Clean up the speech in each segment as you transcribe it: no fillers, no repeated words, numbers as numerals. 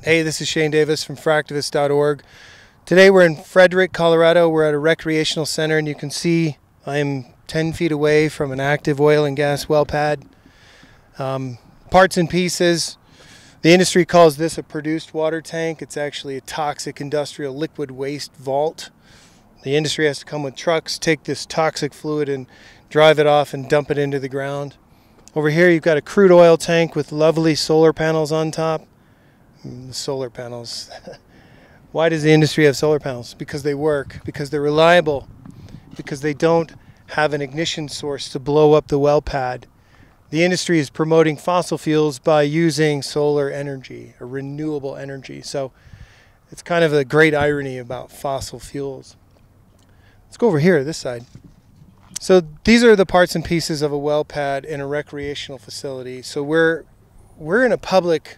Hey, this is Shane Davis from fractivist.org. Today we're in Frederick, Colorado. We're at a recreational center, and you can see I'm 10 feet away from an active oil and gas well pad. Parts and pieces. The industry calls this a produced water tank. It's actually a toxic industrial liquid waste vault. The industry has to come with trucks, take this toxic fluid and drive it off and dump it into the ground. Over here you've got a crude oil tank with lovely solar panels on top. The solar panels. Why does the industry have solar panels? Because they work, because they're reliable, because they don't have an ignition source to blow up the well pad. The industry is promoting fossil fuels by using solar energy, or renewable energy. So it's kind of a great irony about fossil fuels. Let's go over here, this side. So these are the parts and pieces of a well pad in a recreational facility. So we're in a public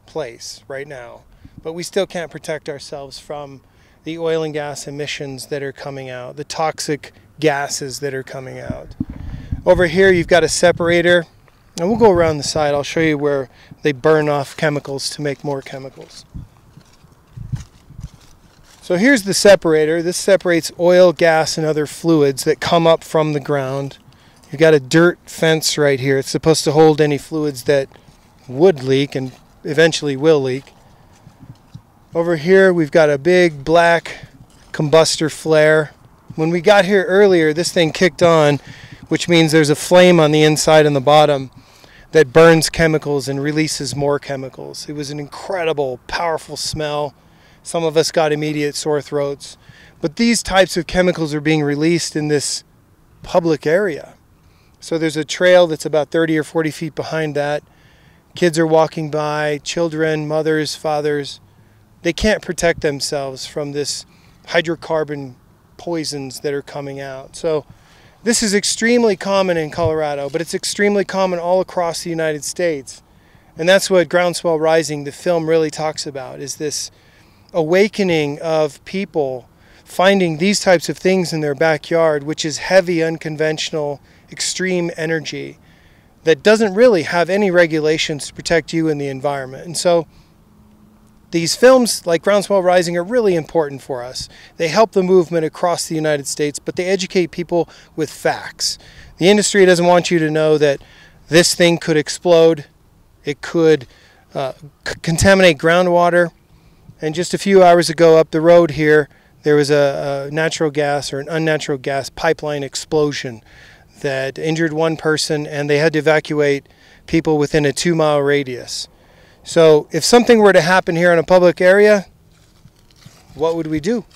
place right now, but we still can't protect ourselves from the oil and gas emissions that are coming out, the toxic gases that are coming out. Over here you've got a separator, and we'll go around the side. I'll show you where they burn off chemicals to make more chemicals. So here's the separator. This separates oil, gas, and other fluids that come up from the ground. You've got a dirt fence right here. It's supposed to hold any fluids that would leak and eventually will leak. Over here we've got a big black combustor flare. When we got here earlier, this thing kicked on, which means there's a flame on the inside and the bottom that burns chemicals and releases more chemicals. It was an incredible, powerful smell. Some of us got immediate sore throats. But these types of chemicals are being released in this public area. So there's a trail that's about 30 or 40 feet behind that. Kids are walking by, children, mothers, fathers. They can't protect themselves from this hydrocarbon poisons that are coming out. So this is extremely common in Colorado, but it's extremely common all across the United States. And that's what Groundswell Rising, the film, really talks about, is this awakening of people finding these types of things in their backyard, which is heavy, unconventional, extreme energy that doesn't really have any regulations to protect you and the environment. And so these films like Groundswell Rising are really important for us. They help the movement across the United States, but they educate people with facts. The industry doesn't want you to know that this thing could explode. It could contaminate groundwater. And just a few hours ago up the road here, there was a natural gas or an unnatural gas pipeline explosion that injured one person, and they had to evacuate people within a 2-mile radius. So if something were to happen here in a public area, what would we do?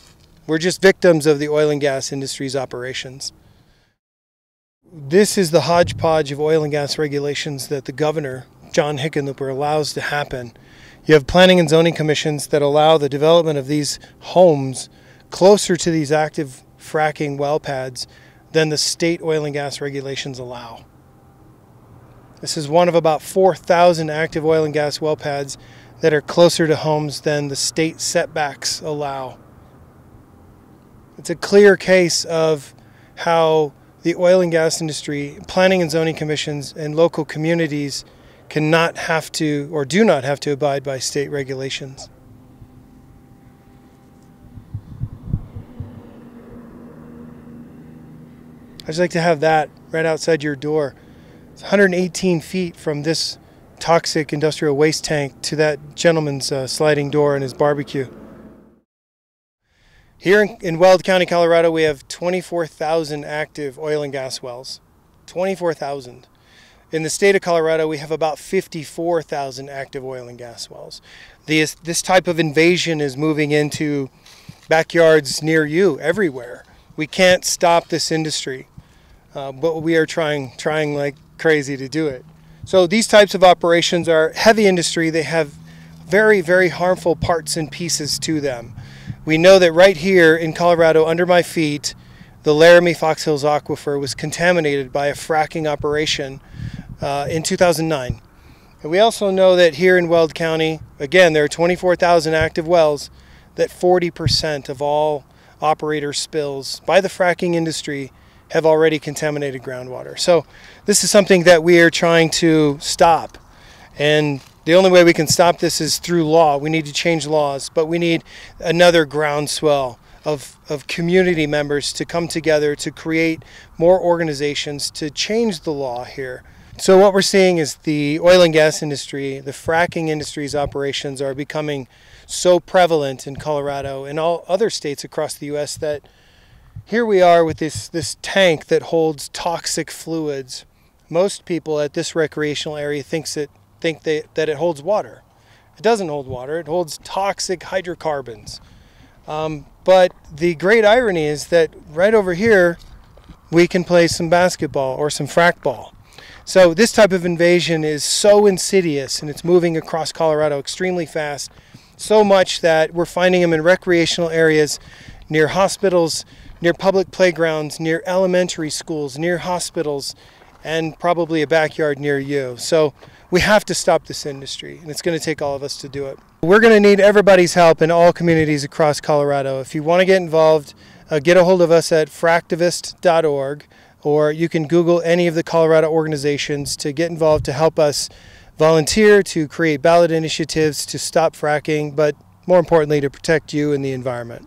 We're just victims of the oil and gas industry's operations. This is the hodgepodge of oil and gas regulations that the governor, John Hickenlooper, allows to happen. You have planning and zoning commissions that allow the development of these homes closer to these active fracking well pads than the state oil and gas regulations allow. This is one of about 4,000 active oil and gas well pads that are closer to homes than the state setbacks allow. It's a clear case of how the oil and gas industry, planning and zoning commissions, and local communities cannot have to or do not have to abide by state regulations. I'd just like to have that right outside your door. It's 118 feet from this toxic industrial waste tank to that gentleman's sliding door in his barbecue. Here in Weld County, Colorado, we have 24,000 active oil and gas wells. 24,000. In the state of Colorado, we have about 54,000 active oil and gas wells. This type of invasion is moving into backyards near you, everywhere. We can't stop this industry, but we are trying like crazy to do it. So these types of operations are heavy industry. They have very, very harmful parts and pieces to them. We know that right here in Colorado, under my feet, the Laramie Fox Hills Aquifer was contaminated by a fracking operation in 2009. And we also know that here in Weld County, again, there are 24,000 active wells, that 40% of all operator spills by the fracking industry have already contaminated groundwater. So this is something that we are trying to stop. And The only way we can stop this is through law. We need to change laws, but we need another groundswell of community members to come together to create more organizations to change the law here. So what we're seeing is the oil and gas industry, the fracking industry's operations are becoming so prevalent in Colorado and all other states across the U.S. that here we are with this tank that holds toxic fluids. Most people at this recreational area think that it holds water. It doesn't hold water. It holds toxic hydrocarbons. But the great irony is that right over here, we can play some basketball or some frack ball. So this type of invasion is so insidious, and it's moving across Colorado extremely fast, so much that we're finding them in recreational areas near hospitals, near public playgrounds, near elementary schools, near hospitals, and probably a backyard near you. So we have to stop this industry, and it's going to take all of us to do it. We're going to need everybody's help in all communities across Colorado. If you want to get involved, get a hold of us at fractivist.org, or you can Google any of the Colorado organizations to get involved to help us volunteer, to create ballot initiatives to stop fracking, but more importantly, to protect you and the environment.